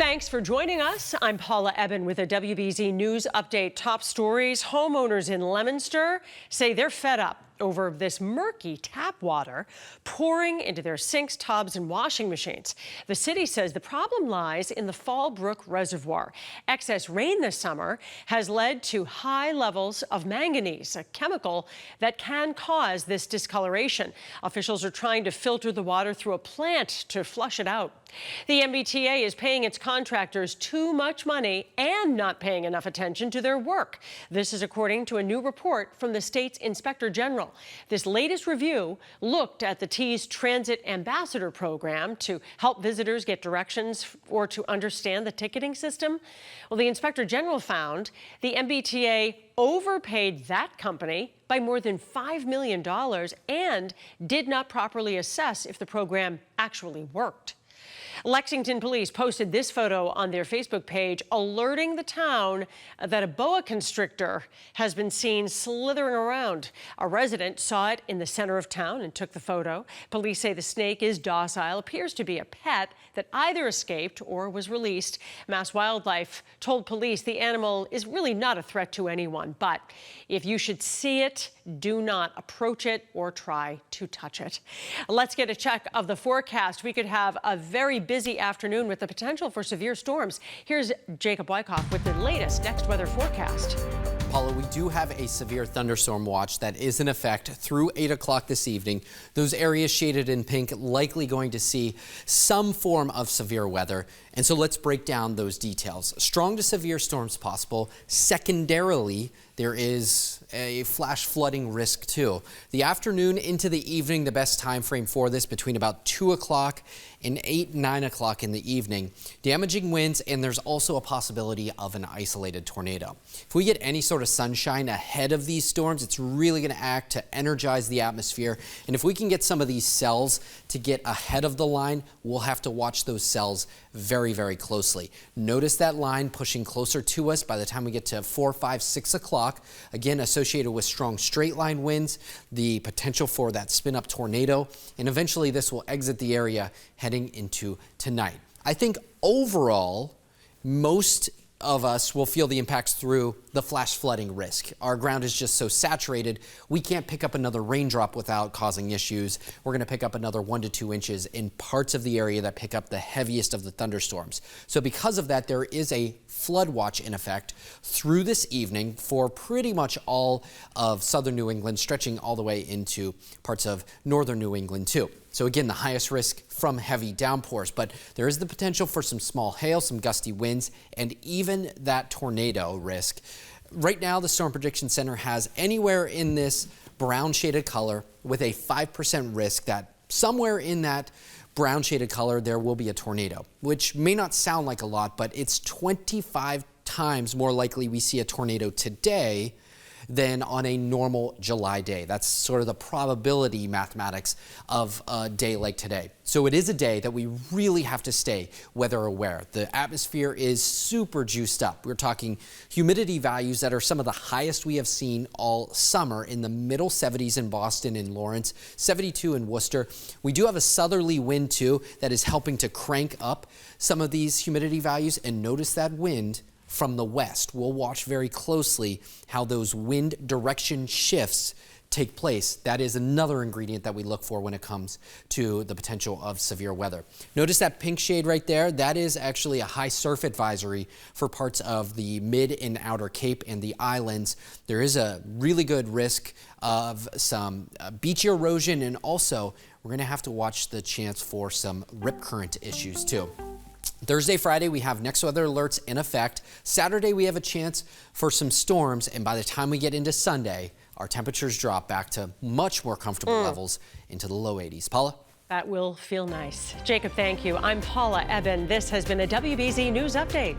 Thanks for joining us. I'm Paula Ebben with a WBZ News Update. Top stories: homeowners in Leominster say they're fed up over this murky tap water pouring into their sinks, tubs, and washing machines. The city says the problem lies in the Fall Brook Reservoir. Excess rain this summer has led to high levels of manganese, a chemical that can cause this discoloration. Officials are trying to filter the water through a plant to flush it out. The MBTA is paying its contractors too much money and not paying enough attention to their work. This is according to a new report from the state's Inspector General. This latest review looked at the T's Transit Ambassador program to help visitors get directions or to understand the ticketing system. Well, the Inspector General found the MBTA overpaid that company by more than $5 million and did not properly assess if the program actually worked. Lexington police posted this photo on their Facebook page, alerting the town that a boa constrictor has been seen slithering around. A resident saw it in the center of town and took the photo. Police say the snake is docile, appears to be a pet that either escaped or was released. Mass Wildlife told police the animal is really not a threat to anyone, but if you should see it, do not approach it or try to touch it. Let's get a check of the forecast. We could have a very busy afternoon with the potential for severe storms. Here's Jacob Wycoff with the latest next weather forecast. Paula, we do have a severe thunderstorm watch that is in effect through 8 o'clock this evening. Those areas shaded in pink likely going to see some form of severe weather. And so let's break down those details. Strong to severe storms possible. Secondarily, there is a flash flooding risk too. The afternoon into the evening, the best time frame for this, between about 2 o'clock and 9 o'clock in the evening. Damaging winds, and there's also a possibility of an isolated tornado. If we get any sort of sunshine ahead of these storms, it's really going to act to energize the atmosphere. And if we can get some of these cells to get ahead of the line, we'll have to watch those cells very, very closely. Notice that line pushing closer to us by the time we get to 4, 5, 6 o'clock. Again, associated with strong straight line winds, the potential for that spin up tornado, and eventually this will exit the area heading into tonight. I think overall, most of us will feel the impacts through the flash flooding risk. Our ground is just so saturated, we can't pick up another raindrop without causing issues. We're going to pick up another 1 to 2 inches in parts of the area that pick up the heaviest of the thunderstorms. So because of that, there is a flood watch in effect through this evening for pretty much all of southern New England, stretching all the way into parts of northern New England too. So again, the highest risk from heavy downpours, but there is the potential for some small hail, some gusty winds, and even that tornado risk. Right now, the Storm Prediction Center has anywhere in this brown shaded color with a 5% risk that somewhere in that brown shaded color there will be a tornado, which may not sound like a lot, but it's 25 times more likely we see a tornado today than on a normal July day. That's sort of the probability mathematics of a day like today. So it is a day that we really have to stay weather aware. The atmosphere is super juiced up. We're talking humidity values that are some of the highest we have seen all summer, in the middle 70s in Boston and Lawrence, 72 in Worcester. We do have a southerly wind too that is helping to crank up some of these humidity values, and notice that wind from the west. We'll watch very closely how those wind direction shifts take place. That is another ingredient that we look for when it comes to the potential of severe weather. Notice that pink shade right there? That is actually a high surf advisory for parts of the mid and outer Cape and the islands. There is a really good risk of some beach erosion, and also we're going to have to watch the chance for some rip current issues too. Thursday, Friday, we have next weather alerts in effect. Saturday, we have a chance for some storms, and by the time we get into Sunday, our temperatures drop back to much more comfortable levels into the low 80s. Paula? That will feel nice. Jacob, thank you. I'm Paula Ebben. This has been a WBZ News Update.